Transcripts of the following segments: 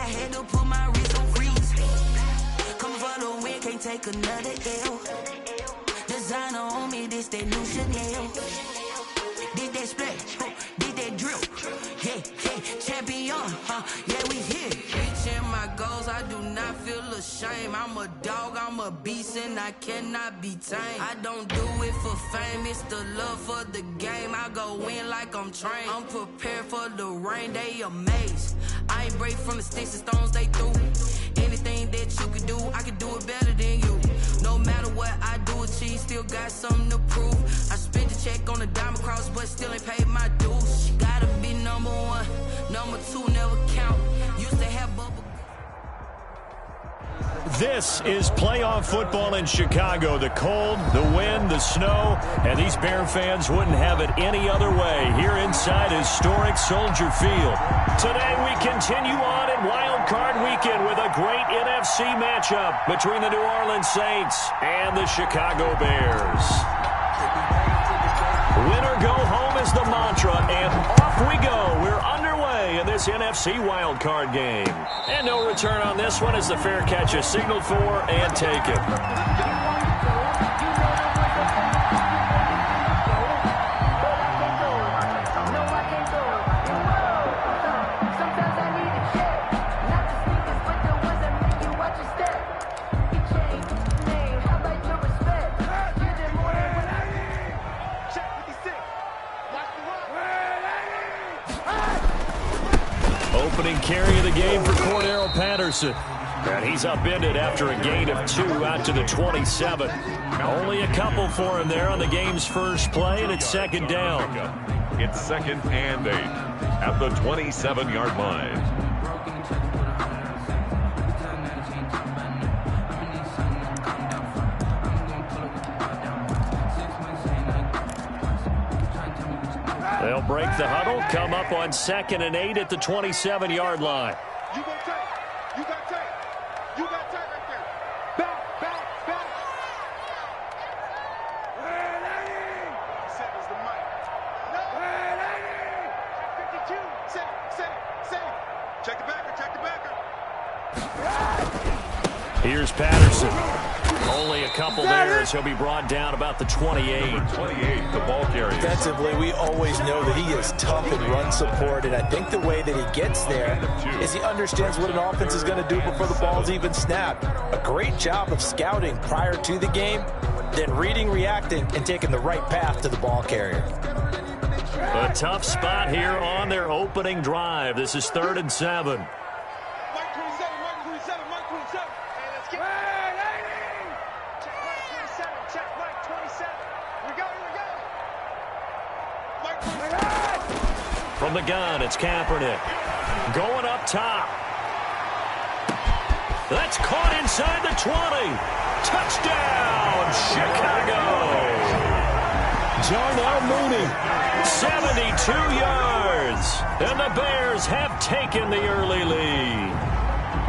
I had to put my wrist on freeze. Come for the win, can't take another L. Designer on me, this that new Chanel. This that splash, this that drip. Yeah, champion, yeah, we here. Reaching my goals, I do not feel ashamed. I'm a dog, I'm a beast, and I cannot be tamed. I don't do it for fame, it's the love for the game. I go in like I'm trained. I'm prepared for the rain, they amazed. I ain't break from the sticks and stones they threw. Anything that you can do, I can do it better than you. No matter what I do, achieve, still got something to prove. I spent the check on the diamond cross, but still ain't paid my dues. Gotta be number one, number two never count. Used to have bubble. This is playoff football in Chicago. The cold, the wind, the snow, and these Bear fans wouldn't have it any other way here inside historic Soldier Field. Today we continue on in Wild Card Weekend with a great NFC matchup between the New Orleans Saints and the Chicago Bears. Win or go home is the mantra, and off we go. We're underway in this NFC wildcard game. And no return on this one as the fair catch is signaled for and taken. Opening carry of the game for Cordero Patterson. And he's upended after a gain of 2 out to the 27. Only a couple for him there on the game's first play, and it's second down. It's 2nd and 8 at the 27-yard line. They'll break the huddle, come up on 2nd and 8 at the 27-yard line. You got tight. You got tight. You got tight right there. Back, back, back. Set is the mic. No. 52. Set it. Check the backer. Here's Patterson. Only a couple there as he'll be brought down about the 28. 28, the ball carrier. Defensively, we always know that he is tough in run support, and I think the way that he gets there is he understands what an offense is going to do before the ball's even snapped. A great job of scouting prior to the game, then reading, reacting, and taking the right path to the ball carrier. A tough spot here on their opening drive. This is 3rd and 7. Mike 27. Hey, let's get check Mike 27. Check Mike 27. We go. Mike 27. From the gun, it's Kaepernick. Going up top. That's caught inside the 20. Touchdown, Chicago. Darnell Mooney, 72 yards. And the Bears have taken the early lead.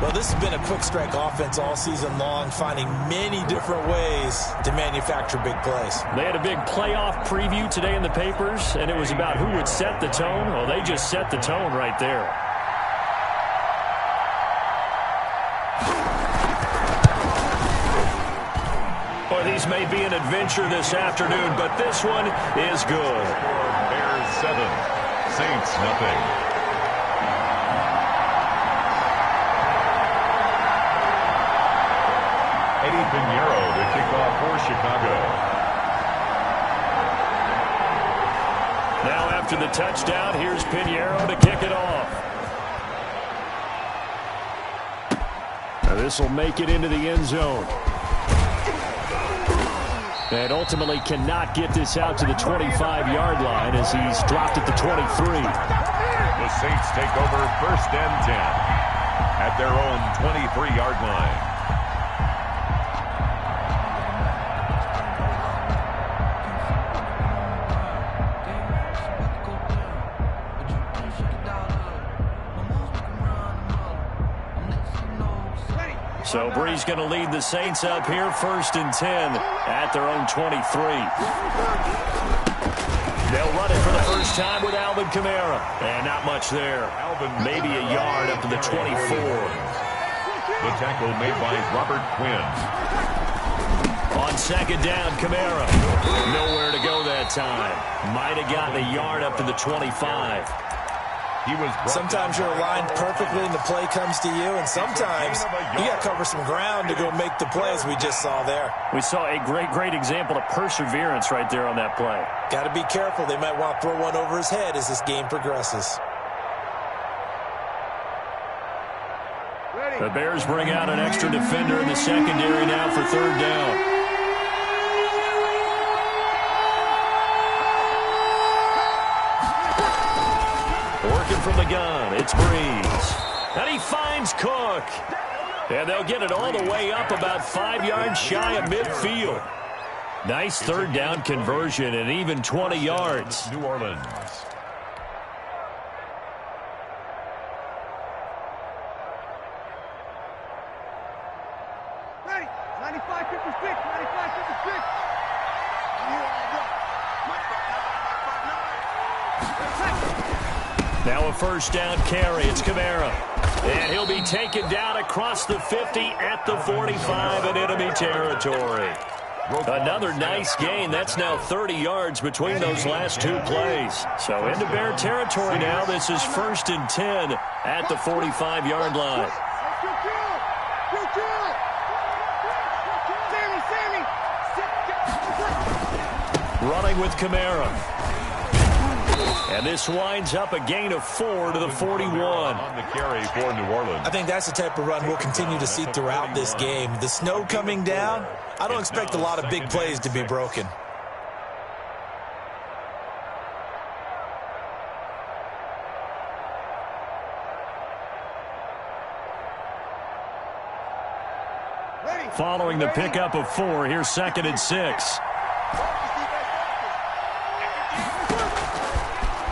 Well, this has been a quick strike offense all season long, finding many different ways to manufacture big plays. They had a big playoff preview today in the papers, and it was about who would set the tone. Well, they just set the tone right there. Boy, these may be an adventure this afternoon, but this one is good. Bears 7, Saints nothing. Eddie Pinheiro to kick off for Chicago. Now after the touchdown, here's Pinheiro to kick it off. Now this will make it into the end zone. And ultimately cannot get this out to the 25-yard line as he's dropped at the 23. The Saints take over 1st and 10 at their own 23-yard line. So Bree's going to lead the Saints up here 1st and 10 at their own 23. They'll run it for the first time with Alvin Kamara. And not much there. Maybe a yard up to the 24. The tackle made by Robert Quinn. On second down, Kamara. Nowhere to go that time. Might have gotten a yard up to the 25. Sometimes you're aligned perfectly and the play comes to you, and sometimes you got to cover some ground to go make the play, as we just saw there. We saw a great example of perseverance right there on that play. Got to be careful. They might want to throw one over his head as this game progresses. The Bears bring out an extra defender in the secondary now for third down. Working from the gun, it's Breeze. And he finds Cook. And they'll get it all the way up about 5 yards shy of midfield. Nice third down conversion and even 20 yards. New Orleans. Ready. 95-56. 95-56. Now a first down carry. It's Kamara. And he'll be taken down across the 50 at the 45 in enemy territory. Another nice gain. That's now 30 yards between those last two plays. So into Bear territory now. This is 1st and 10 at the 45-yard line. Running with Kamara. And this winds up a gain of 4 to the 41. On the carry for New Orleans. I think that's the type of run we'll continue to see throughout this game. The snow coming down, I don't expect a lot of big plays to be broken. Following the pickup of 4, here's 2nd and 6.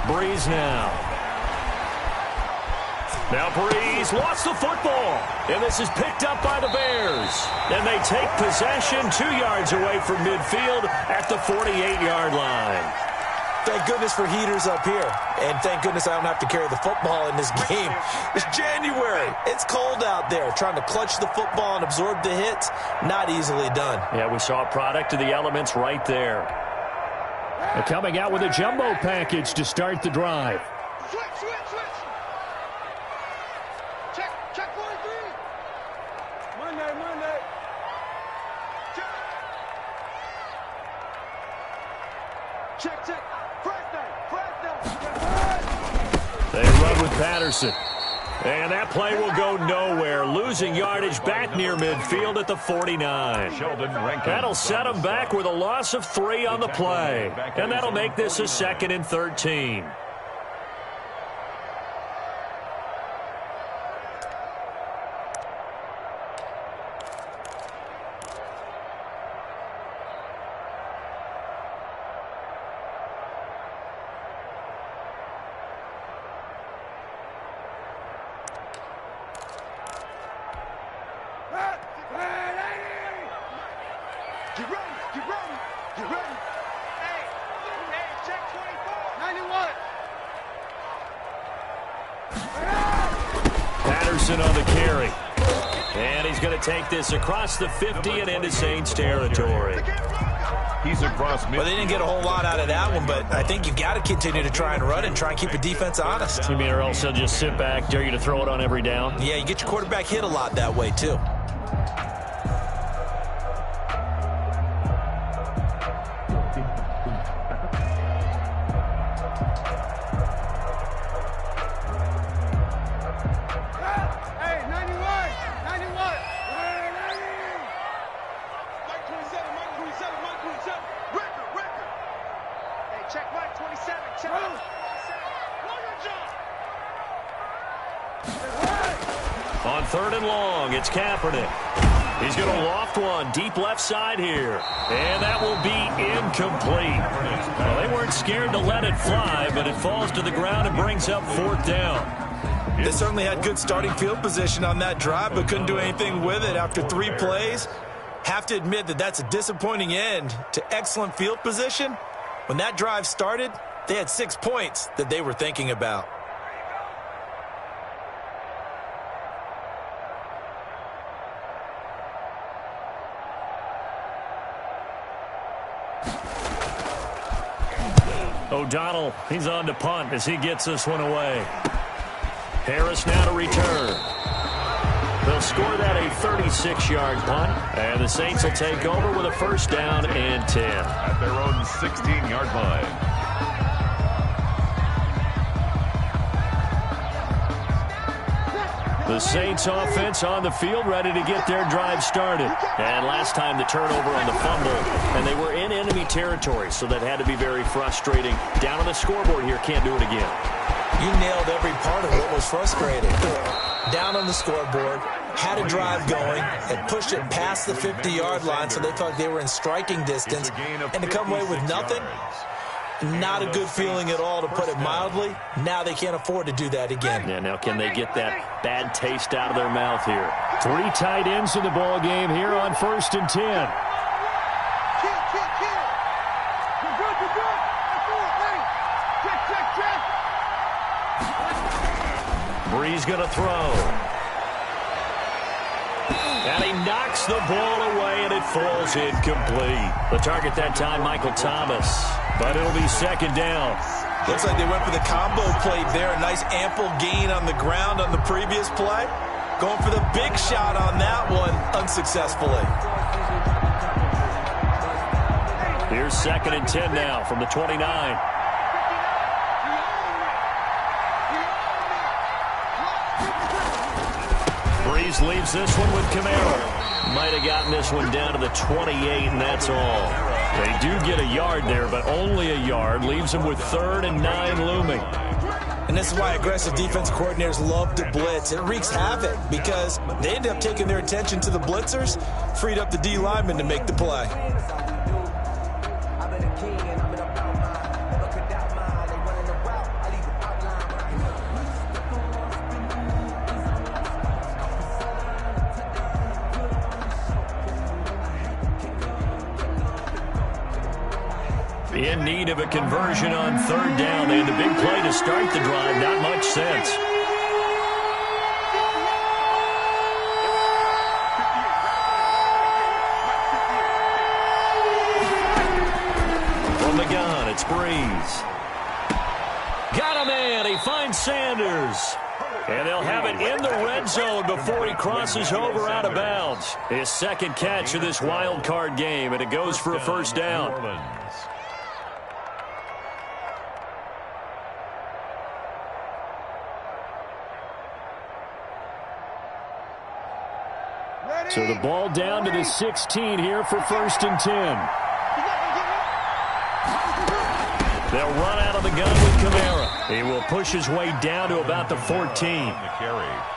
Breeze now. Now Breeze lost the football. And this is picked up by the Bears. And they take possession 2 yards away from midfield at the 48-yard line. Thank goodness for heaters up here. And thank goodness I don't have to carry the football in this game. It's January. It's cold out there. Trying to clutch the football and absorb the hits, not easily done. Yeah, we saw a product of the elements right there. They're coming out with a jumbo package to start the drive. Switch. Check 43. Monday. Check. They run with Patterson. And that play will go nowhere. Losing yardage back near midfield at the 49. That'll set them back with a loss of 3 on the play. And that'll make this a 2nd and 13. Get ready. Hey, check 24. 91. Patterson on the carry. And he's going to take this across the 50 and into Saints territory. He's across mid. Well, they didn't get a whole lot out of that one, but I think you've got to continue to try and run and try and keep the defense honest. You mean or else they'll just sit back, dare you to throw it on every down? Yeah, you get your quarterback hit a lot that way, too. On 3rd and long, it's Kaepernick. He's going to loft one deep left side here. And that will be incomplete. Well, they weren't scared to let it fly, but it falls to the ground and brings up 4th down. They certainly had good starting field position on that drive, but couldn't do anything with it after 3 plays. Have to admit that that's a disappointing end to excellent field position. When that drive started, They had 6 points that they were thinking about. O'Donnell, he's on to punt as he gets this one away. Harris now to return. They'll score that a 36-yard punt, and the Saints will take over with a first down and 10. At their own 16-yard line. The Saints offense on the field, ready to get their drive started. And last time the turnover on the fumble, and they were in enemy territory, so that had to be very frustrating. Down on the scoreboard here, can't do it again. You nailed every part of what was frustrating. Down on the scoreboard, had a drive going, and pushed it past the 50-yard line, so they thought they were in striking distance, and to come away with nothing, not a good feeling at all, to put it mildly. Now they can't afford to do that again. Yeah, now can they get that bad taste out of their mouth here? 3 tight ends in the ball game here on 1st and 10. Breeze going to throw. And he knocks the ball away, and it falls incomplete. The target that time, Michael Thomas. But it'll be 2nd down. Looks like they went for the combo play there. A nice ample gain on the ground on the previous play. Going for the big shot on that one unsuccessfully. Here's 2nd and 10 now from the 29. Breeze leaves this one with Kamara. Might have gotten this one down to the 28, and that's all. They do get a yard there, but only a yard. Leaves them with 3rd and 9 looming. And this is why aggressive defense coordinators love to blitz. It wreaks havoc because they end up taking their attention to the blitzers, freed up the D lineman to make the play. In need of a conversion on 3rd down. They had a big play to start the drive. Not much sense. From the gun, it's Breeze. Got a man. He finds Sanders. And they'll have it in the red zone before he crosses over out of bounds. His 2nd catch of this wild card game, and it goes for a first down. So the ball down to the 16 here for 1st and 10. They'll run out of the gun with Kamara. He will push his way down to about the 14.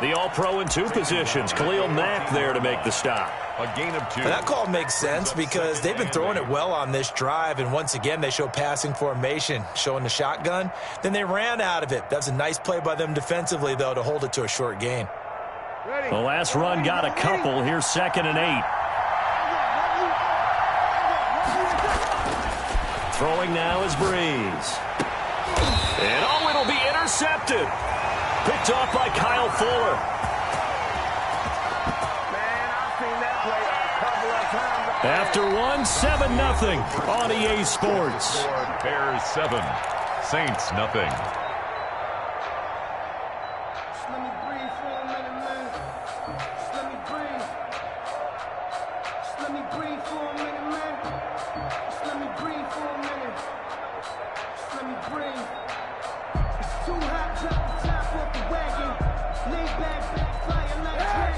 The All-Pro in 2 positions. Khalil Mack there to make the stop. A gain of 2. That call makes sense because they've been throwing it well on this drive, and once again they show passing formation, showing the shotgun. Then they ran out of it. That's a nice play by them defensively, though, to hold it to a short gain. The last run got a couple. Here's 2nd and 8. Throwing now is Breeze. And oh, it'll be intercepted. Picked off by Kyle Fuller. After one, 7-0 on EA Sports. Bears 7, Saints nothing.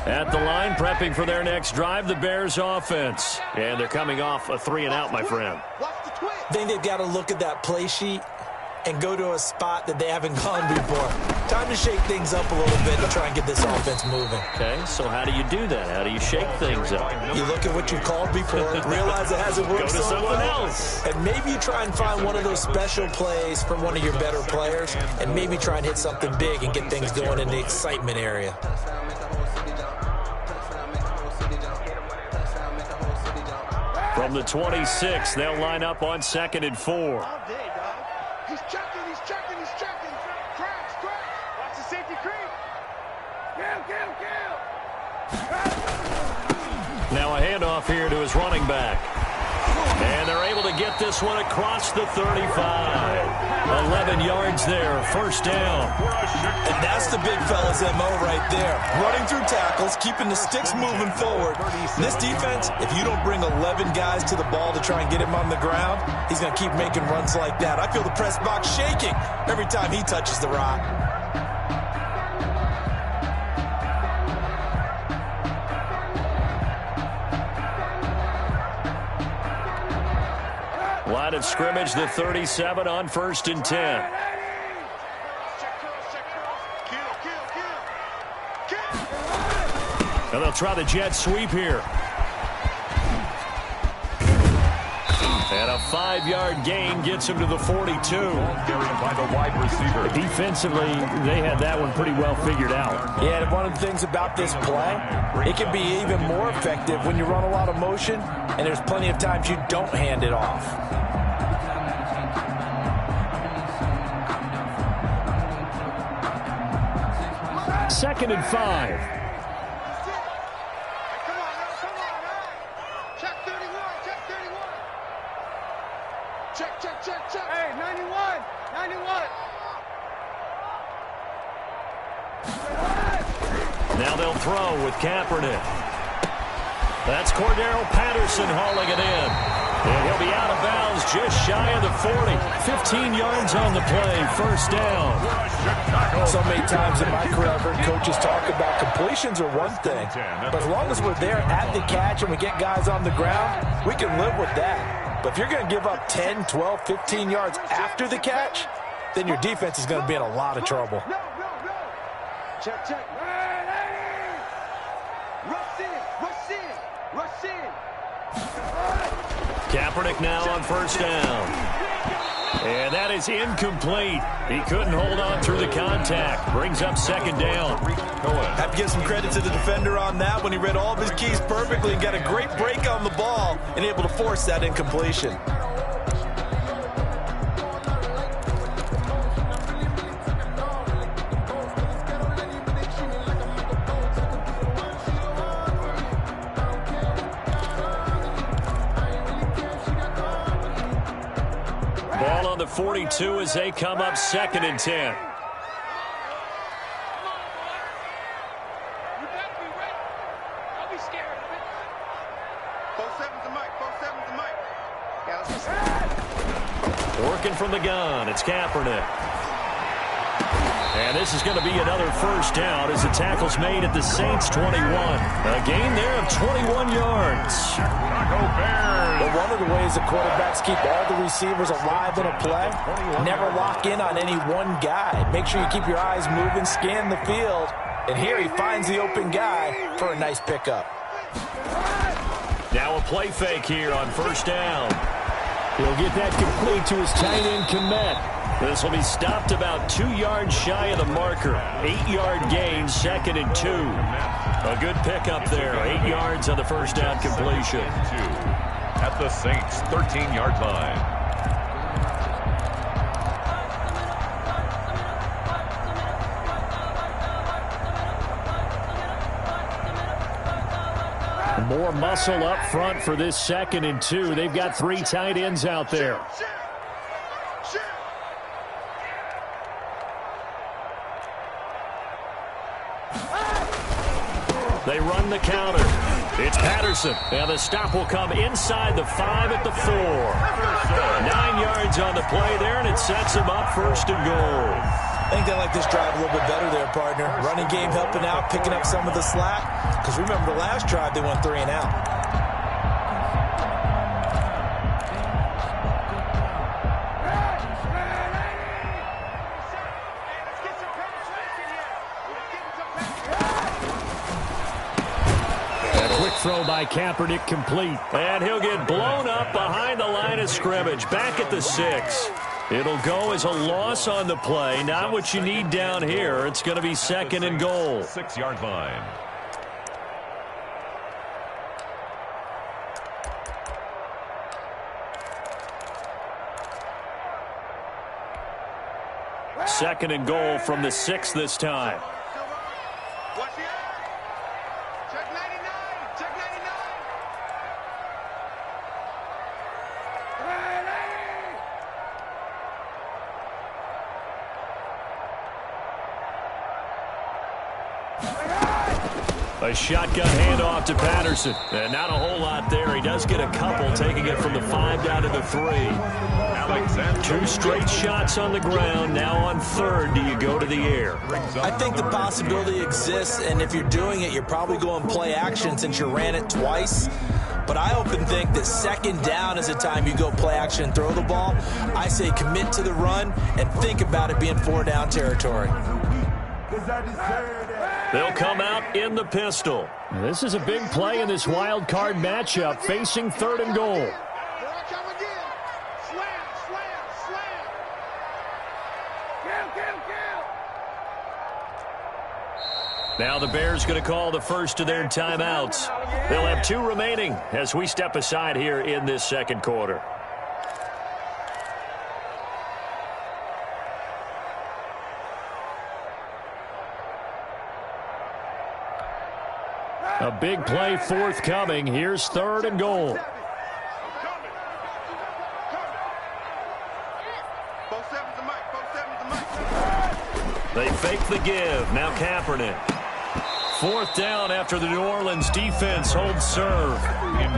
At the line, prepping for their next drive, the Bears offense. And they're coming off a 3-and-out, my friend. I think they've got to look at that play sheet and go to a spot that they haven't gone before. Time to shake things up a little bit to try and get this offense moving. Okay, so how do you do that? How do you shake things up? You look at what you've called before, realize it hasn't worked so well, and maybe you try and find one of those special plays from one of your better players, and maybe try and hit something big and get things going in the excitement area. From the 26, they'll line up on 2nd and 4. He's Now a handoff here to his running back. And they're able to get this one across the 35. 11 yards there, first down. And that's the big fella's MO right there. Running through tackles, keeping the sticks moving forward. This defense, if you don't bring 11 guys to the ball to try and get him on the ground, he's going to keep making runs like that. I feel the press box shaking every time he touches the rock. Line of scrimmage, the 37 on 1st and 10. And they'll try the jet sweep here. And a 5-yard gain gets him to the 42. By the wide receiver. Defensively, they had that one pretty well figured out. Yeah, and one of the things about this play, it can be even more effective when you run a lot of motion, and there's plenty of times you don't hand it off. Second and 5. Check. Hey, 91. Now they'll throw with Kaepernick. That's Cordero Patterson hauling it in. And he'll be out of bounds just shy of the 40. 15 yards on the play, first down. So many times in my career, I've heard coaches talk about completions are one thing. But as long as we're there at the catch and we get guys on the ground, we can live with that. But if you're going to give up 10, 12, 15 yards after the catch, then your defense is going to be in a lot of trouble. No. Check. Rush in. Kaepernick now on first down. And that is incomplete. He couldn't hold on through the contact. Brings up second down. Have to give some credit to the defender on that when he read all of his keys perfectly and got a great break on the ball and able to force that incompletion. Ball on the 42 as they come up second and 10. Working from the gun, it's Kaepernick. And this is going to be another first down as the tackle's made at the Saints' 21. A gain there of 21 yards. But one of the ways the quarterbacks keep all the receivers alive in a play, never lock in on any one guy. Make sure you keep your eyes moving, scan the field. And here he finds the open guy for a nice pickup. Now a play fake here on first down. He'll get that complete to his tight end, Kmet. This will be stopped about 2 yards shy of the marker. 8-yard gain, second and 2. A good pickup there. 8 yards on the first down completion. At the Saints' 13-yard line. More muscle up front for this second and 2. They've got 3 tight ends out there. They run the counter. It's Patterson. And the stop will come inside the 5 at the 4. 9 yards on the play there, and it sets him up first and goal. I think they like this drive a little bit better there, partner. Running game helping out, picking up some of the slack. Because remember, the last drive, they went 3 and out. Throw by Kaepernick complete. And he'll get blown up behind the line of scrimmage. Back at the 6. It'll go as a loss on the play. Not what you need down here. It's going to be second and goal. 6-yard line. Second and goal from the 6 this time. A shotgun handoff to Patterson. And not a whole lot there. He does get a couple, taking it from the 5 down to the 3. Two straight shots on the ground. Now on third, do you go to the air? I think the possibility exists, and if you're doing it, you're probably going play action since you ran it twice. But I often think that second down is the time you go play action and throw the ball. I say commit to the run and think about it being 4 down territory. They'll come out in the pistol. This is a big play in this wild card matchup, facing 3rd and goal. Here I come again. Slam, slam, slam. Kill. Now the Bears going to call the first of their timeouts. They'll have 2 remaining as we step aside here in this second quarter. A big play forthcoming. Here's 3rd and goal. They fake the give. Now Kaepernick. 4th down after the New Orleans defense holds serve.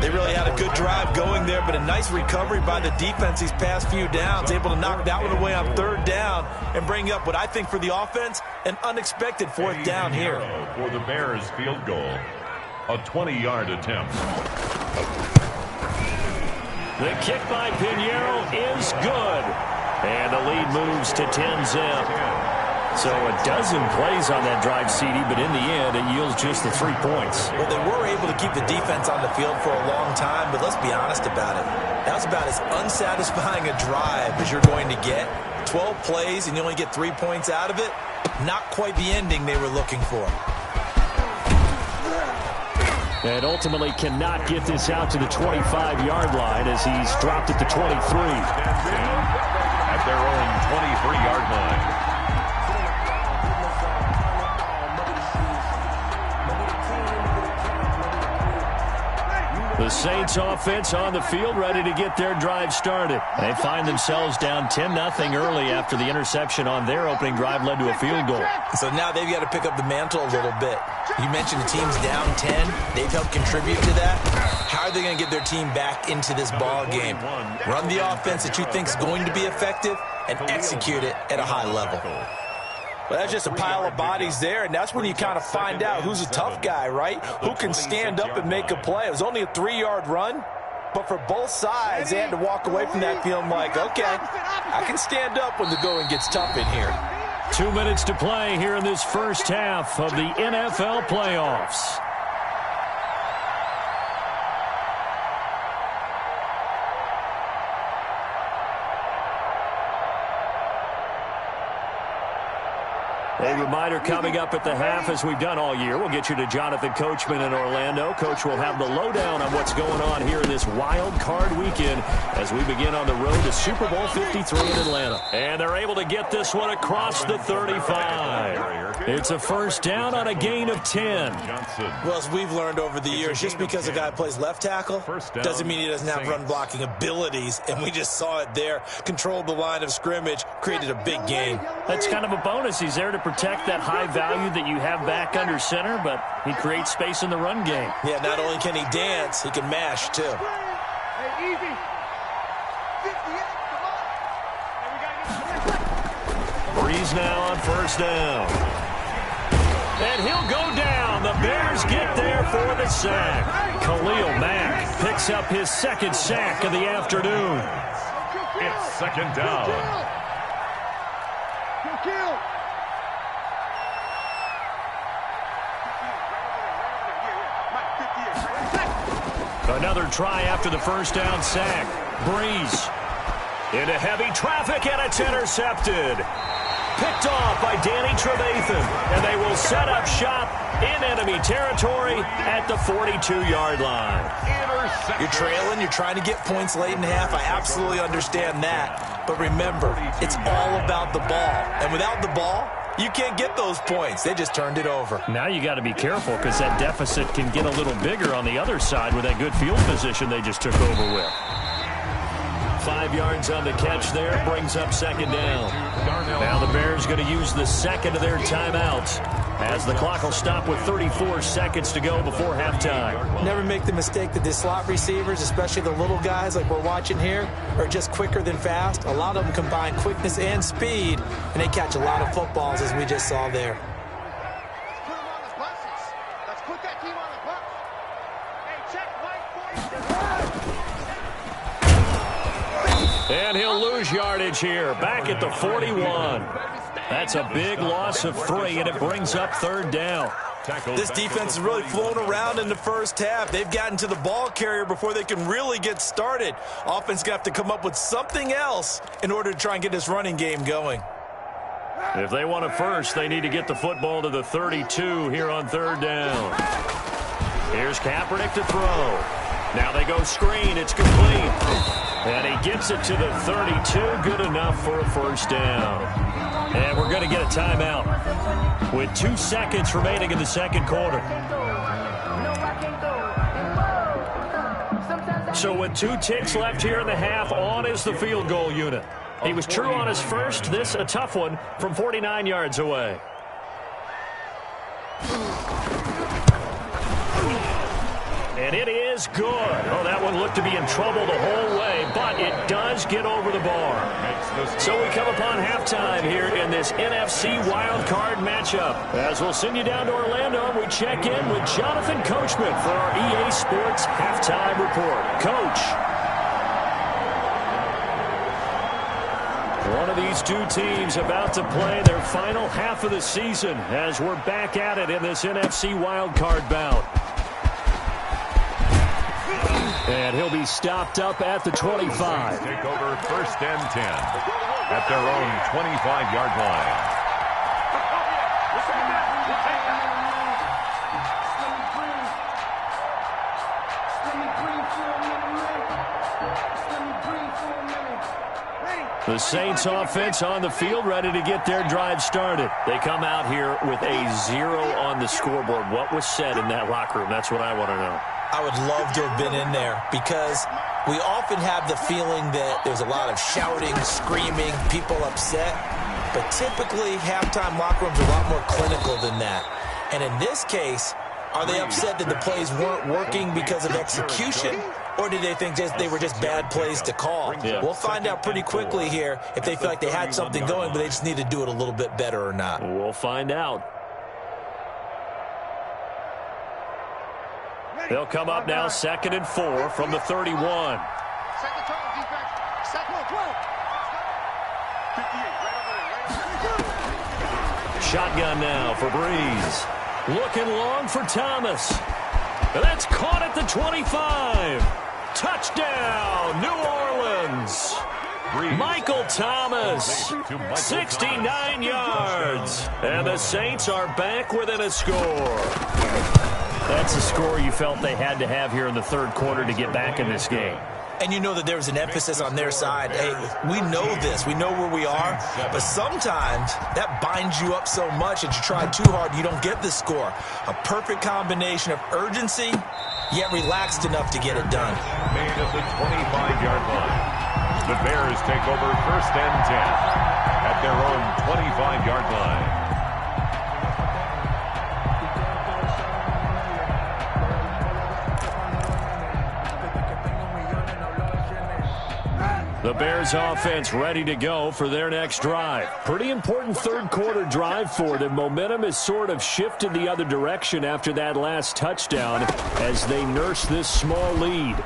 They really had a good drive going there, but a nice recovery by the defense these past few downs, able to knock that one away on 3rd down and bring up what I think for the offense, an unexpected 4th down here. For the Bears field goal, a 20-yard attempt. The kick by Pinheiro is good. And the lead moves to 10-zip. So a dozen plays on that drive, CD, but in the end, it yields just the 3 points. Well, they were able to keep the defense on the field for a long time, but let's be honest about it. That was about as unsatisfying a drive as you're going to get. 12 plays, and you only get 3 points out of it. Not quite the ending they were looking for. And ultimately cannot get this out to the 25-yard line as he's dropped at the 23. At their own 23-yard line. The Saints offense on the field, ready to get their drive started. They find themselves down 10-0 early after the interception on their opening drive led to a field goal. So now they've got to pick up the mantle a little bit. You mentioned the team's down 10. They've helped contribute to that. How are they going to get their team back into this ball game? Run the offense that you think is going to be effective and execute it at a high level. Well, that's just a pile of bodies there, and that's when you kind of find out who's a tough guy, right? Who can stand up and make a play. It was only a 3-yard run, but for both sides, they had to walk away from that feeling like, okay, I can stand up when the going gets tough in here. 2 minutes to play here in this first half of the NFL playoffs. A reminder coming up at the half, as we've done all year. We'll get you to Jonathan Coachman in Orlando. Coach will have the lowdown on what's going on here in this wild card weekend as we begin on the road to Super Bowl 53 in Atlanta. And they're able to get this one across the 35. It's a first down on a gain of 10. Well, as we've learned over the years, just because a guy plays left tackle doesn't mean he doesn't have run blocking abilities. And we just saw it there. Controlled the line of scrimmage, created a big gain. That's kind of a bonus. He's there to protect that high value that you have back under center, but he creates space in the run game. Yeah, not only can he dance, he can mash too. Hey, easy. 58, come on. Breeze now on first down. And he'll go down. The Bears get there for the sack. Khalil Mack picks up his 2nd sack of the afternoon. It's 2nd down. Kill. Another try after the first down sack. Breeze into heavy traffic, and it's intercepted. Picked off by Danny Trevathan, and they will set up shop in enemy territory at the 42-yard line. You're trailing, you're trying to get points late in half. I absolutely understand that. But remember, it's all about the ball. And without the ball, you can't get those points. They just turned it over. Now you got to be careful because that deficit can get a little bigger on the other side with that good field position they just took over with. 5 yards on the catch there. Brings up second down. Now the Bears going to use the second of their timeouts as the clock will stop with 34 seconds to go before halftime. Never make the mistake that the slot receivers, especially the little guys like we're watching here, are just quicker than fast. A lot of them combine quickness and speed, and they catch a lot of footballs, as we just saw there. Let's put that team on the bus. Hey, check Mike. And he'll lose yardage here, back at the 41. That's a big loss of 3, and it brings up third down. This defense is really flown around in the first half. They've gotten to the ball carrier before they can really get started. Offense going to have to come up with something else in order to try and get this running game going. If they want it first, they need to get the football to the 32 here on third down. Here's Kaepernick to throw. Now they go screen. It's complete. And he gets it to the 32. Good enough for a first down. And we're going to get a timeout with 2 seconds remaining in the second quarter. So with 2 ticks left here in the half, on is the field goal unit. He was true on his first. This a tough one from 49 yards away. And it is good. Oh, that one looked to be in trouble the whole way, but it does get over the bar. So we come upon halftime here in this NFC wildcard matchup. As we'll send you down to Orlando, we check in with Jonathan Coachman for our EA Sports Halftime Report. Coach. One of these two teams about to play their final half of the season as we're back at it in this NFC wildcard bout. And he'll be stopped up at the 25. Take over first and 10 at their own 25-yard line. The Saints offense on the field, ready to get their drive started. They come out here with a 0 on the scoreboard. What was said in that locker room? That's what I want to know. I would love to have been in there because we often have the feeling that there's a lot of shouting, screaming, people upset. But typically, halftime locker rooms are a lot more clinical than that. And in this case, are they upset that the plays weren't working because of execution? Or did they think they were just bad plays to call? Yeah. We'll find out pretty quickly here if they feel like they had something going, but they just need to do it a little bit better or not. We'll find out. They'll come up now 2nd and 4 from the 31. Shotgun now for Breeze. Looking long for Thomas. That's caught at the 25. Touchdown, New Orleans. Michael Thomas, 69 yards. And the Saints are back within a score. That's a score you felt they had to have here in the third quarter to get back in this game. And you know that there was an emphasis on their side. Hey, we know this. We know where we are. But sometimes that binds you up so much that you try too hard, you don't get the score. A perfect combination of urgency, yet relaxed enough to get it done. Made at the 25-yard line. The Bears take over first and 10 at their own 25-yard line. The Bears offense ready to go for their next drive. Pretty important third quarter drive for them. Momentum has sort of shifted the other direction after that last touchdown as they nurse this small lead.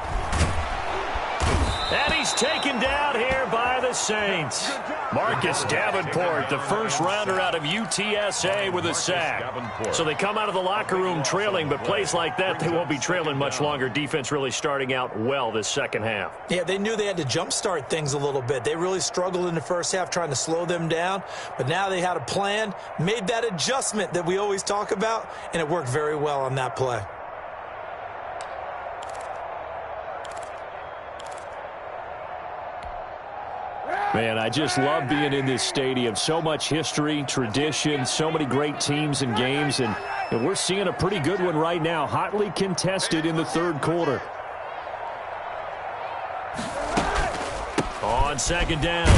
And he's taken down here by the Saints. Marcus Davenport, the first rounder out of UTSA with a sack. So they come out of the locker room trailing, but plays like that, they won't be trailing much longer. Defense really starting out well this second half. Yeah, they knew they had to jumpstart things a little bit. They really struggled in the first half trying to slow them down, but now they had a plan, made that adjustment that we always talk about, and it worked very well on that play. Man, I just love being in this stadium. So much history, tradition, so many great teams and games, and we're seeing a pretty good one right now, hotly contested in the third quarter. On second down,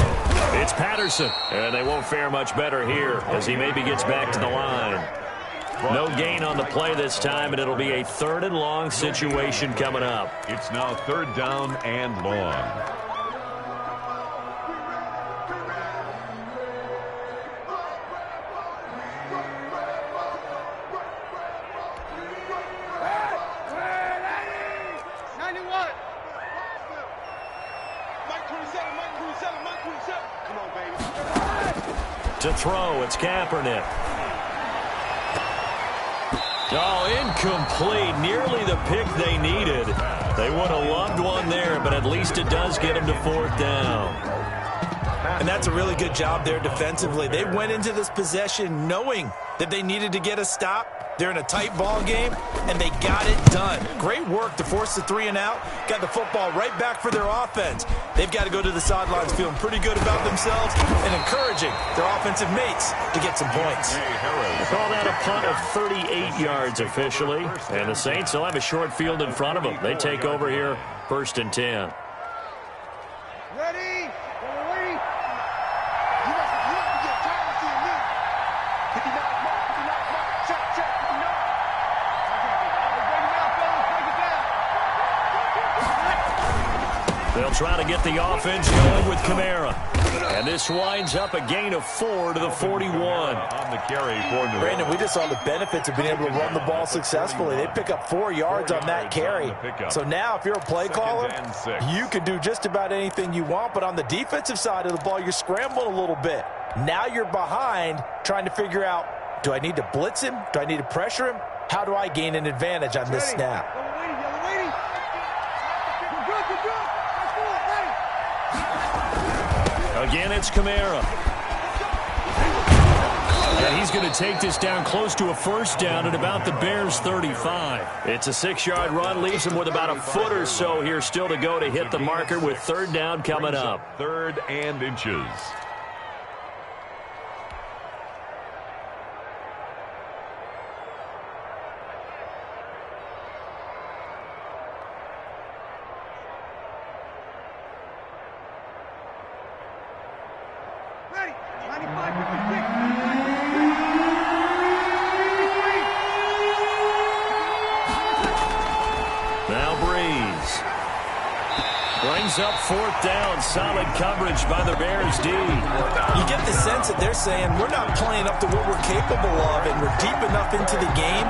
it's Patterson. And they won't fare much better here as he maybe gets back to the line. No gain on the play this time, and it'll be a 3rd and long situation coming up. It's now 3rd down and long. To throw, it's Kaepernick. Oh, incomplete. Nearly the pick they needed. They would have loved one there, but at least it does get them to 4th down. And that's a really good job there defensively. They went into this possession knowing that they needed to get a stop. They're in a tight ball game, and they got it done. Great work to force the 3 and out. Got the football right back for their offense. They've got to go to the sidelines feeling pretty good about themselves and encouraging their offensive mates to get some points. They call that a punt of 38 yards officially. And the Saints will have a short field in front of them. They take over here, 1st and 10. Ready? You have to get tired of seeing me. 59 mark, 59 mark. Check, 59. They'll try to get the offense going with Kamara. And this winds up a gain of 4 to the 41. On the carry for New Brandon, we just saw the benefits of being able to run the ball successfully. They pick up 4 yards on that carry. So now if you're a play caller, you can do just about anything you want. But on the defensive side of the ball, you're scrambling a little bit. Now you're behind trying to figure out, do I need to blitz him? Do I need to pressure him? How do I gain an advantage on this snap? Again, it's Kamara. And he's going to take this down close to a 1st down at about the Bears' 35. It's a 6-yard run, leaves him with about a foot or so here still to go to hit the marker with 3rd down coming up. 3rd and inches. Up 4th down, solid coverage by the Bears D. You get the sense that they're saying we're not playing up to what we're capable of, and we're deep enough into the game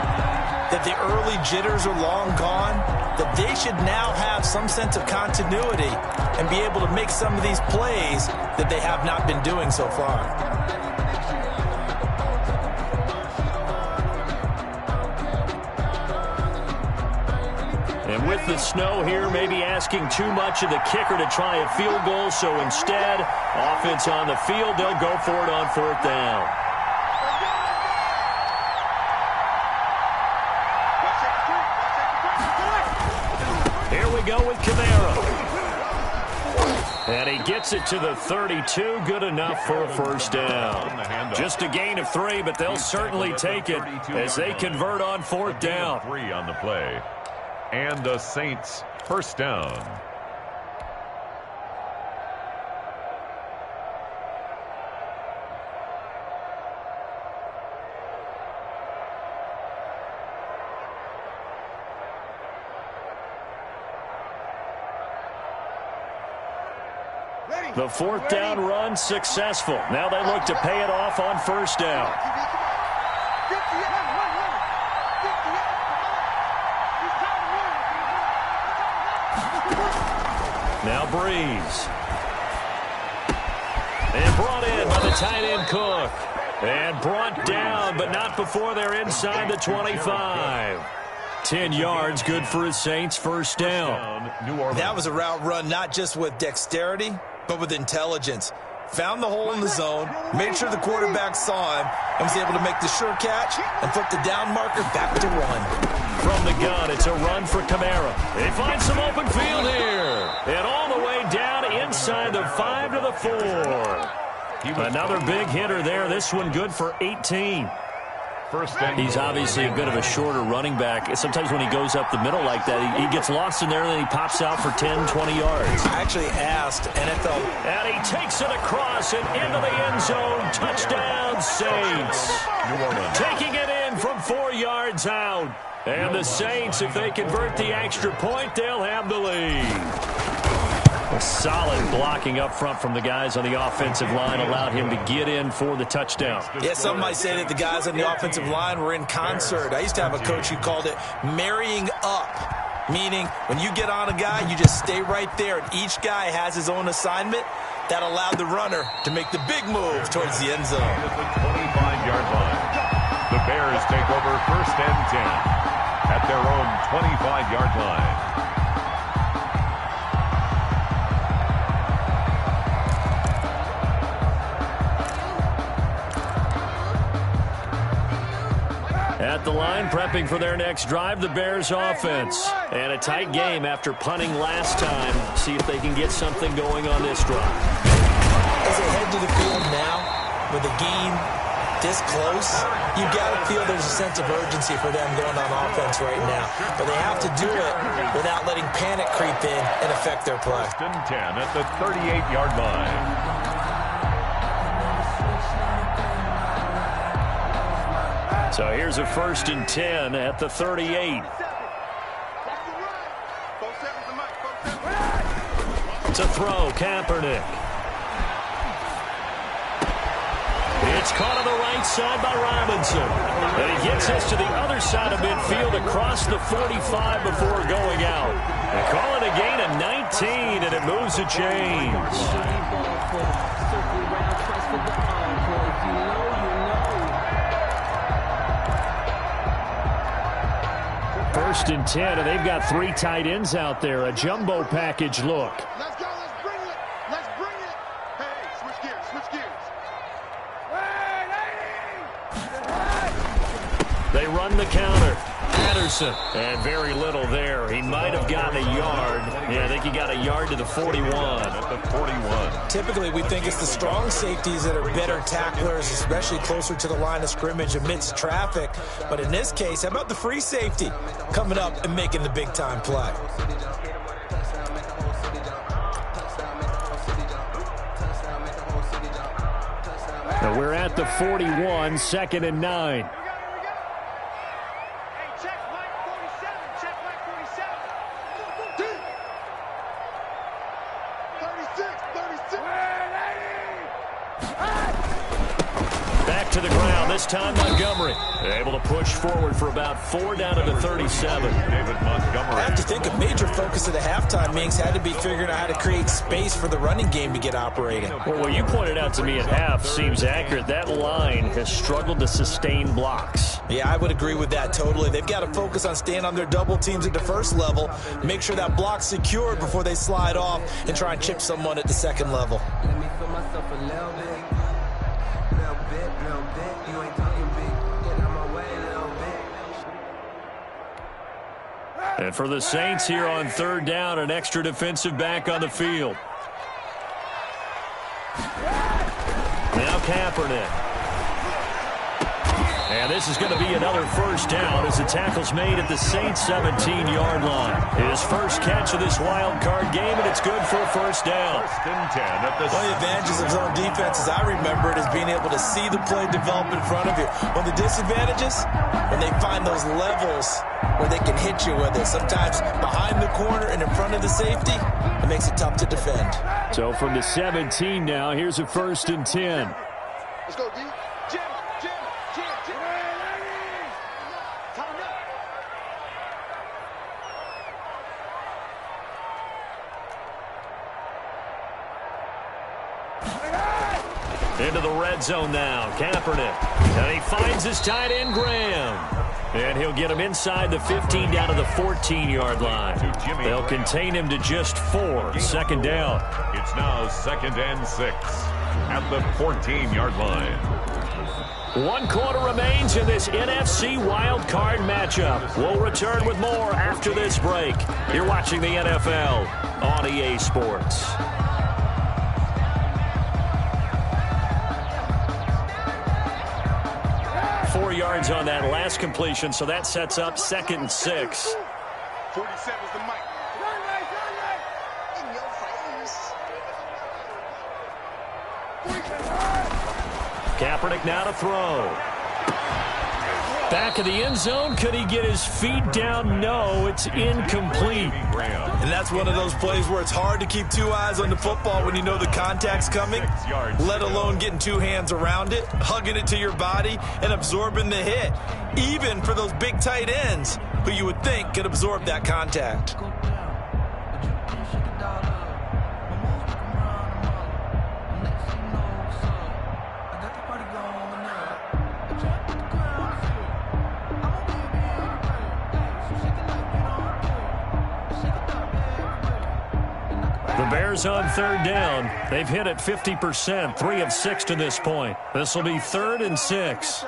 that the early jitters are long gone, that they should now have some sense of continuity and be able to make some of these plays that they have not been doing so far. And with the snow here, maybe asking too much of the kicker to try a field goal. So instead, offense on the field, they'll go for it on 4th down. Here we go with Kamara. And he gets it to the 32. Good enough for a 1st down. Just a gain of 3, but they'll certainly take it as they convert on 4th down. 3 on the play. And the Saints 1st down. The 4th down run successful. Now they look to pay it off on 1st down. Now Breeze. And brought in by the tight end Cook. And brought down, but not before they're inside the 25. 10 yards, good for his Saints' 1st down. That was a route run not just with dexterity, but with intelligence. Found the hole in the zone, made sure the quarterback saw him, and was able to make the sure catch and flip the down marker back to run. From the gun, it's a run for Kamara. They find some open field here. And all the way down inside the 5 to the 4. Another big hitter there. This one good for 18. first and He's obviously a bit of a shorter running back. Sometimes when he goes up the middle like that, he gets lost in there, and then he pops out for 10, 20 yards. I actually asked NFL. And he takes it across and into the end zone. Touchdown, Saints. New Orleans. Taking it in from 4 yards out. And the Saints, if they convert the extra point, they'll have the lead. A solid blocking up front from the guys on the offensive line allowed him to get in for the touchdown. Yeah, some might say that the guys on the offensive line were in concert. I used to have a coach who called it marrying up, meaning when you get on a guy, you just stay right there, and each guy has his own assignment. That allowed the runner to make the big move towards the end zone. At the 25-yard line. The Bears take over first and 10 at their own 25-yard line. At the line, prepping for their next drive, the Bears offense. And a tight game after punting last time. See if they can get something going on this drive. As they head to the field now, with the game this close, you got to feel there's a sense of urgency for them going on offense right now. But they have to do it without letting panic creep in and affect their play. First and 10 at the 38-yard line. So here's a first and 10 at the 38. To throw, Kaepernick. It's caught on the right side by Robinson. And he gets us to the other side of midfield across the 45 before going out. They call it a gain of 19, and it moves the chains. First and 10, and they've got 3 tight ends out there. A jumbo package look. Let's go. Let's bring it. Let's bring it. Hey, switch gears. Switch gears. They run the counter. Patterson. And very little there. He might have gotten a yard. Yeah, I think he got a yard to the 41. At the 41. Typically, we think it's the strong safeties that are better tacklers, especially closer to the line of scrimmage amidst traffic. But in this case, how about the free safety coming up and making the big-time play? So we're at the 41, 2nd and 9. To the ground, this time Montgomery. Able to push forward for about 4 down to the 37. David Montgomery. I have to think a major focus of the halftime means had to be figuring out how to create space for the running game to get operating. Well, what you pointed out to me at half seems accurate. That line has struggled to sustain blocks. Yeah, I would agree with that totally. They've got to focus on staying on their double teams at the first level, make sure that block's secured before they slide off and try and chip someone at the second level. Let me feel myself a little bit. You ain't talking big. Get out my way a little bit. And for the Saints here on 3rd down, an extra defensive back on the field. Now Kaepernick. And this is going to be another first down as the tackle's made at the Saints 17-yard line. His first catch of this wild card game, and it's good for a first down. First and 10 at the... One of the advantages of zone defense, as I remember it, is being able to see the play develop in front of you. One of the disadvantages, when they find those levels where they can hit you with it, sometimes behind the corner and in front of the safety, it makes it tough to defend. So from the 17 now, here's a first and 10. Let's go, D. Jim. Time up. Into the red zone now. Kaepernick. And he finds his tight end, Graham. And he'll get him inside the 15 down to the 14-yard line. They'll contain him to just 4. 2nd down. It's now 2nd and 6 at the 14-yard line. 1 quarter remains in this NFC Wild Card matchup. We'll return with more after this break. You're watching the NFL on EA Sports. 4 yards on that last completion, so that sets up 2nd and 6. 47's the mic. In your face. Kaepernick now to throw. Back of the end zone. Could he get his feet down? No, it's incomplete. And that's one of those plays where it's hard to keep two eyes on the football when you know the contact's coming, let alone getting two hands around it, hugging it to your body, and absorbing the hit, even for those big tight ends who you would think could absorb that contact. The Bears on 3rd down. They've hit it 50%, 3 of 6 to this point. This will be 3rd and 6.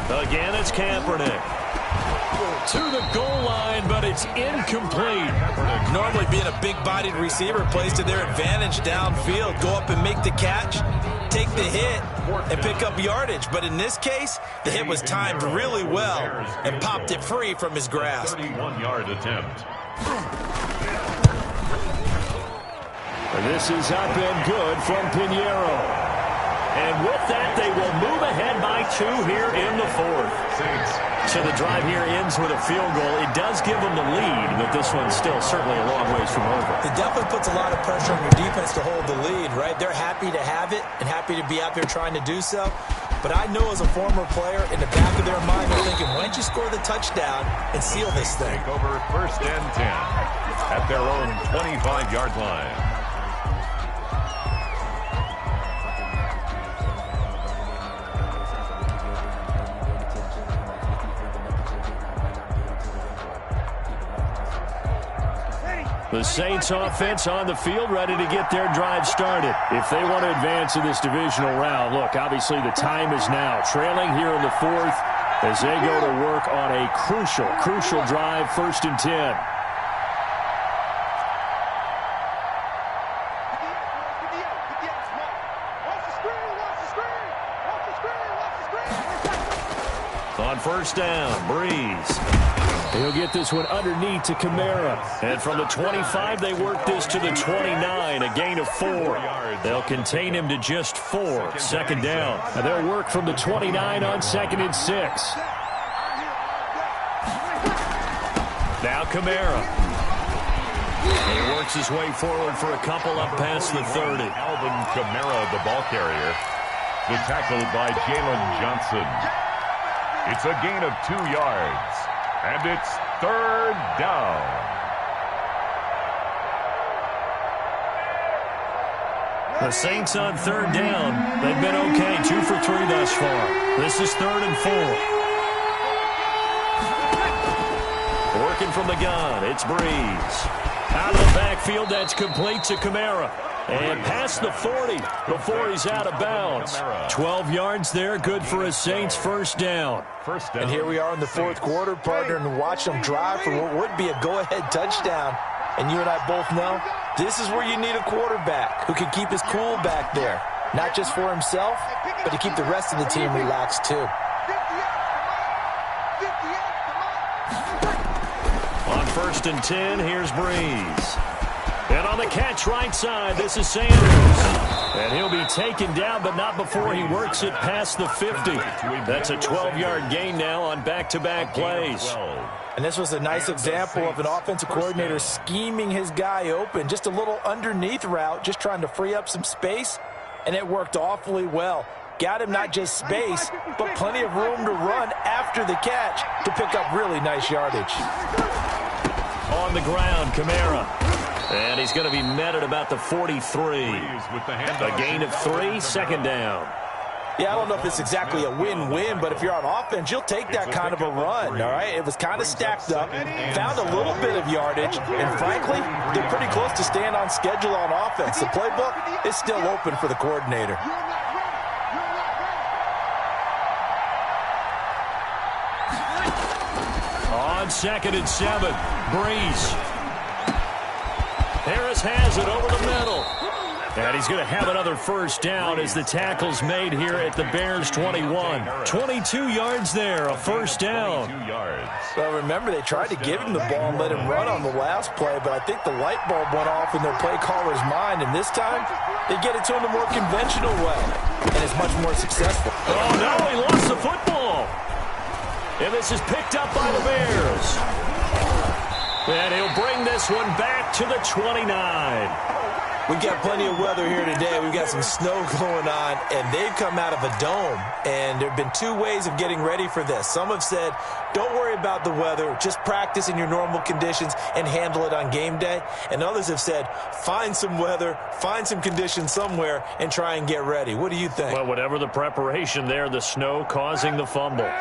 Again, it's Kaepernick. To the goal line, but it's incomplete. Normally being a big-bodied receiver plays to their advantage downfield. Go up and make the catch, take the hit, and pick up yardage. But in this case, the hit was timed really well and popped it free from his grasp. 31-yard attempt. This is up and good from Pinheiro. And with that, they will move ahead by 2 here in the 4th. So the drive here ends with a field goal. It does give them the lead, but this one's still certainly a long ways from over. It definitely puts a lot of pressure on your defense to hold the lead, right? They're happy to have it and happy to be out there trying to do so. But I know as a former player, in the back of their mind, they're thinking, why don't you score the touchdown and seal this thing? Take over 1st and 10 at their own 25-yard line. The Saints offense on the field, ready to get their drive started. If they want to advance in this divisional round, look, obviously the time is now. Trailing here in the 4th as they go to work on a crucial drive, 1st and 10. On 1st down, Breeze. He'll get this one underneath to Kamara. And from the 25, they work this to the 29, a gain of 4. They'll contain him to just 4, 2nd down. And they'll work from the 29 on 2nd and 6. Now Kamara. He works his way forward for a couple up past the 30. Alvin Kamara, the ball carrier. The tackle by Jalen Johnson. It's a gain of 2 yards. And it's 3rd down. The Saints on 3rd down. They've been okay, 2 for 3 thus far. This is 3rd and 4. Working from the gun, it's Breeze. Out of the backfield, that's complete to Kamara. And past the 40 before he's out of bounds. 12 yards there, good for a Saints 1st down. And here we are in the 4th quarter, partner, and watch them drive for what would be a go-ahead touchdown. And you and I both know this is where you need a quarterback who can keep his cool back there. Not just for himself, but to keep the rest of the team relaxed too. On 1st and 10, here's Breeze. And on the catch right side, this is Sanders. And he'll be taken down, but not before he works it past the 50. That's a 12-yard gain now on back-to-back plays. And this was a nice example of an offensive coordinator scheming his guy open. Just a little underneath route, just trying to free up some space. And it worked awfully well. Got him not just space, but plenty of room to run after the catch to pick up really nice yardage. On the ground, Kamara. And he's going to be met at about the 43. A gain of 3, 2nd down. Yeah, I don't know if it's exactly a win-win, but if you're on offense, you'll take that kind of a run, all right? It was kind of stacked up, found a little bit of yardage, and frankly, they're pretty close to staying on schedule on offense. The playbook is still open for the coordinator. On 2nd and 7, Breeze. Harris has it over the middle. And he's going to have another first down as the tackle's made here at the Bears 21. 22 yards there, a first down. Well, remember, they tried to give him the ball and let him run on the last play, but I think the light bulb went off in their play caller's mind, and this time they get it to him the more conventional way, and it's much more successful. Oh, no, he lost the football. And this is picked up by the Bears. And he'll bring this one back to the 29. We've got plenty of weather here today. We've got some snow going on, and they've come out of a dome. And there have been two ways of getting ready for this. Some have said, don't worry about the weather. Just practice in your normal conditions and handle it on game day. And others have said, find some weather, find some conditions somewhere, and try and get ready. What do you think? Well, whatever the preparation there, the snow causing the fumble.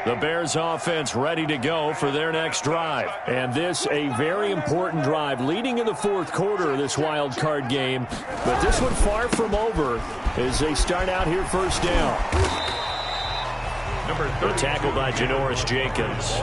The Bears offense ready to go for their next drive. And this a very important drive leading in the fourth quarter of this wild card game. But this one far from over as they start out here first down. The tackle by Janoris Jenkins.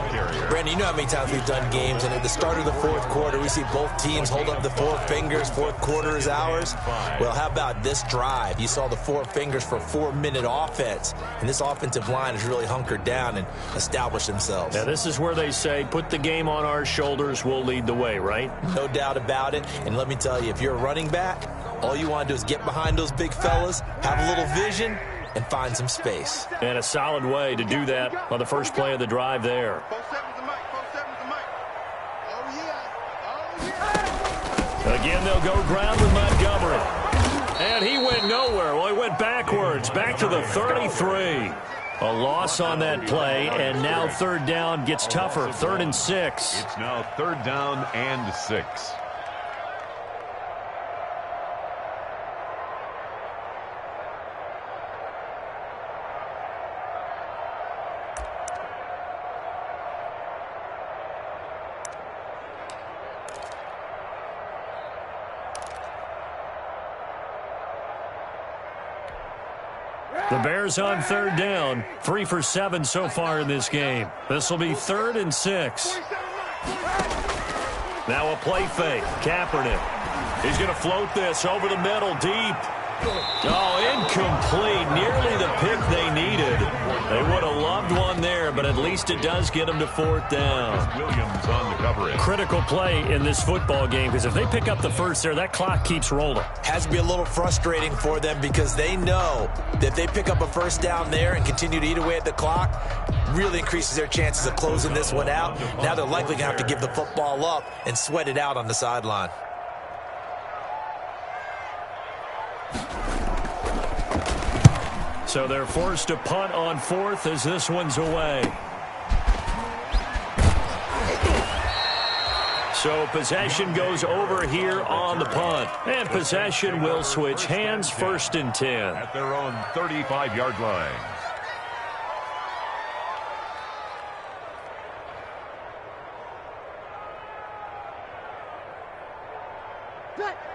Brandon, you know how many times we've done games, and at the start of the fourth quarter, we see both teams hold up the four fingers. Fourth quarter is ours. Well, how about this drive? You saw the four fingers for a 4-minute offense, and this offensive line has really hunkered down and established themselves. Now, this is where they say, put the game on our shoulders, we'll lead the way, right? No doubt about it. And let me tell you, if you're a running back, all you want to do is get behind those big fellas, have a little vision, and find some space. And a solid way to do that on the first play of the drive there. Again, they'll go ground with Montgomery. And he went nowhere. Well, he went backwards, back to the 33. A loss on that play, and now third down gets tougher. 3rd and 6. It's now 3rd down and 6. The Bears on 3rd down, 3 for 7 so far in this game. This will be 3rd and 6. Now a play fake. Kaepernick. He's going to float this over the middle, deep. Oh, incomplete. Nearly the pick they needed. They would have loved one there, but at least it does get them to 4th down. Williams on the coverage. Critical play in this football game, because if they pick up the first there, that clock keeps rolling. Has to be a little frustrating for them because they know that if they pick up a first down there and continue to eat away at the clock, really increases their chances of closing this one out. Now they're likely going to have to give the football up and sweat it out on the sideline. So they're forced to punt on 4th as this one's away. So possession goes over here on the punt. And possession will switch hands, 1st and 10. At their own 35-yard line.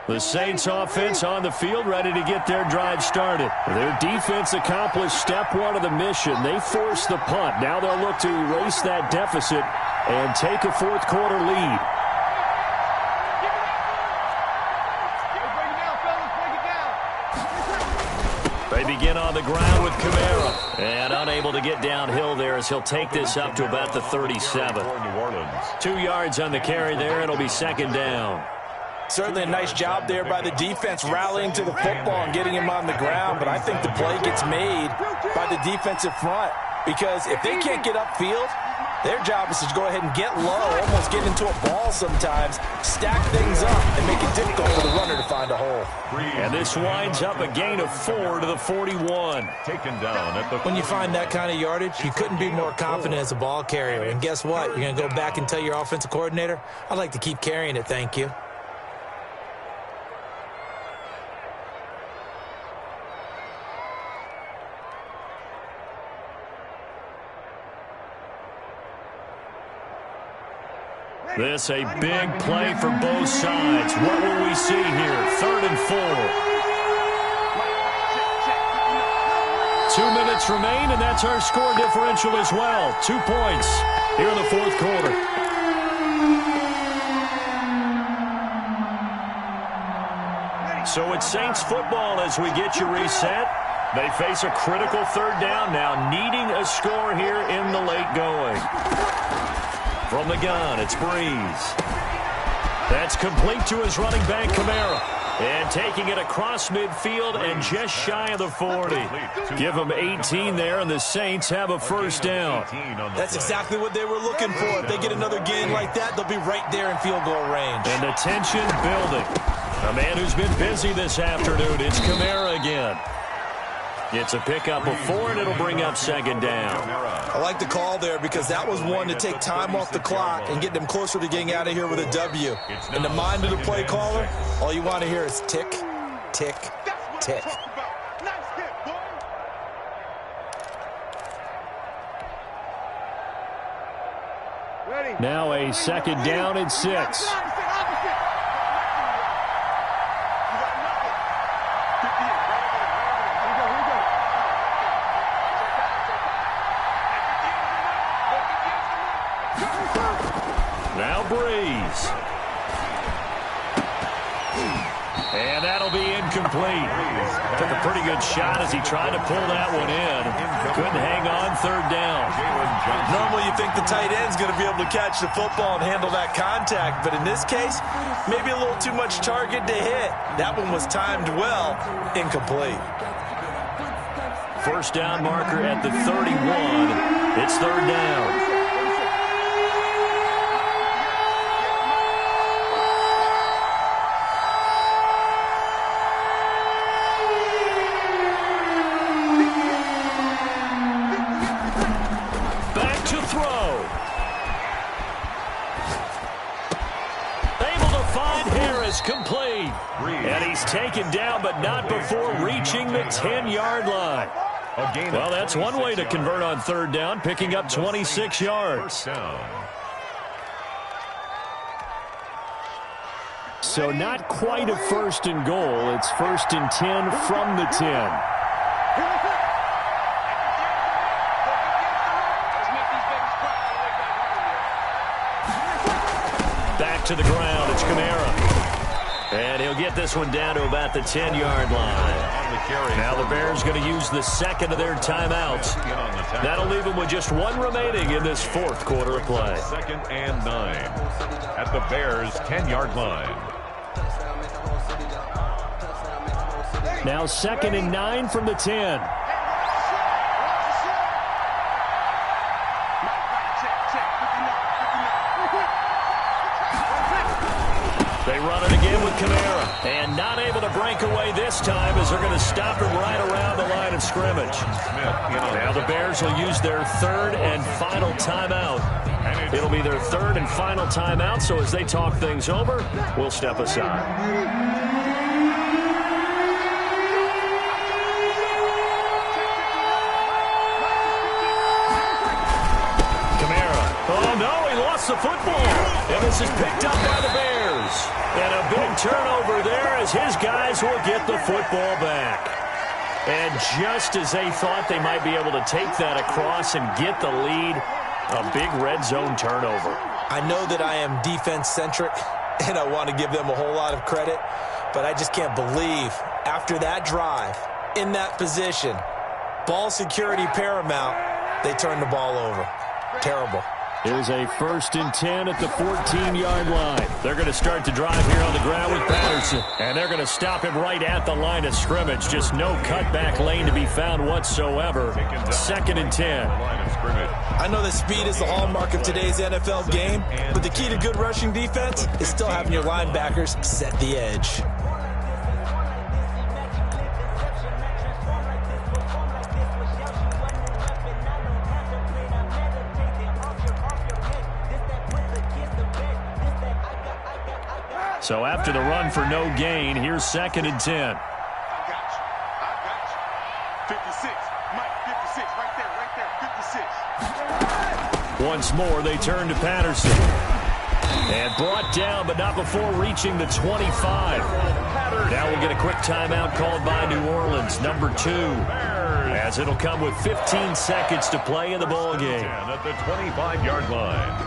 The Saints offense on the field ready to get their drive started. Their defense accomplished step 1 of the mission. They forced the punt. Now they'll look to erase that deficit and take a fourth quarter lead. They begin on the ground with Kamara. And unable to get downhill there as he'll take this up to about the 37. 2 yards on the carry there. It'll be 2nd down. Certainly a nice job there by the defense rallying to the football and getting him on the ground, but I think the play gets made by the defensive front because if they can't get upfield, their job is to go ahead and get low, almost get into a ball sometimes, stack things up, and make it difficult for the runner to find a hole. And this winds up a gain of 4 to the 41. Taken down at the When you find that kind of yardage, you couldn't be more confident as a ball carrier. And guess what? You're going to go back and tell your offensive coordinator, I'd like to keep carrying it, thank you. This a big play for both sides. What will we see here? 3rd and 4. 2 minutes remain, and that's our score differential as well. 2 points here in the fourth quarter. So it's Saints football as we get you reset. They face a critical third down now, needing a score here in the late going. From the gun, it's Breeze. That's complete to his running back, Kamara. And taking it across midfield and just shy of the 40. Give them 18 there, and the Saints have a first down. That's exactly what they were looking for. If they get another gain like that, they'll be right there in field goal range. And the tension building. A man who's been busy this afternoon, it's Kamara again. It's a pickup of 4, and it'll bring up second down. I like the call there because that was one to take time off the clock and get them closer to getting out of here with a W. In the mind of the play caller, all you want to hear is tick, tick, tick. Now a second down and 6. Now Breeze. And that'll be incomplete. Took a pretty good shot as he tried to pull that one in. Couldn't hang on third down. Normally you think the tight end's going to be able to catch the football and handle that contact, but in this case, maybe a little too much target to hit. That one was timed well, incomplete. First down marker at the 31. It's third down. Complete. And he's taken down, but not before reaching the 10-yard line. Well, that's one way to convert on third down, picking up 26 yards. So not quite a first and goal. It's first and 10 from the 10. Back to the ground. It's Kamara. And he'll get this one down to about the 10-yard line. Now the Bears going to use the second of their timeouts. That'll leave them with just one remaining in this fourth quarter of play. Second and 9 at the Bears' 10-yard line. Now second and 9 from the 10. They run it again with Kamara. And not able to break away this time as they're going to stop him right around the line of scrimmage. Now the Bears will use their third and final timeout. It'll be their third and final timeout, so as they talk things over, we'll step aside. The football, and this is picked up by the Bears. And a big turnover there as his guys will get the football back. And just as they thought they might be able to take that across and get the lead, a big red zone turnover. I know that I am defense-centric, and I want to give them a whole lot of credit, but I just can't believe after that drive, in that position, ball security paramount, they turn the ball over. Terrible. Here's a first and 10 at the 14-yard line. They're going to start to drive here on the ground with Patterson. And they're going to stop him right at the line of scrimmage. Just no cutback lane to be found whatsoever. Second and 10. I know that speed is the hallmark of today's NFL game, but the key to good rushing defense is still having your linebackers set the edge. So after the run for no gain, here's second and 10. I got you. 56. Mike, 56. Right there. 56. Once more, they turn to Patterson. And brought down, but not before reaching the 25. Now we'll get a quick timeout called by New Orleans, number 2. As it'll come with 15 seconds to play in the ball game. At the 25-yard line.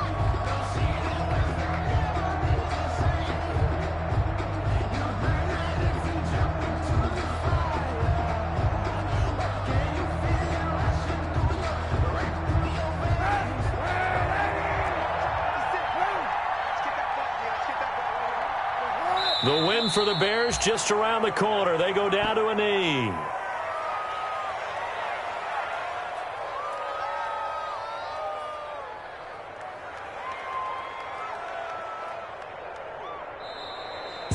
The win for the Bears just around the corner. They go down to a knee.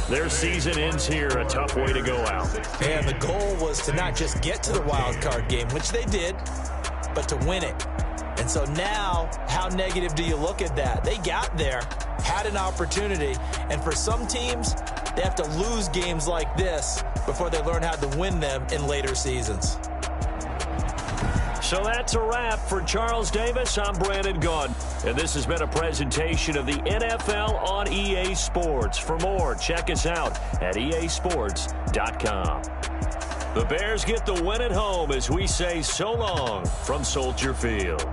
Their season ends here, a tough way to go out. And the goal was to not just get to the wild card game, which they did, but to win it. And so now, how negative do you look at that? They got there, had an opportunity, and for some teams, they have to lose games like this before they learn how to win them in later seasons. So that's a wrap. For Charles Davis, I'm Brandon Gaudin. And this has been a presentation of the NFL on EA Sports. For more, check us out at easports.com. The Bears get the win at home as we say so long from Soldier Field.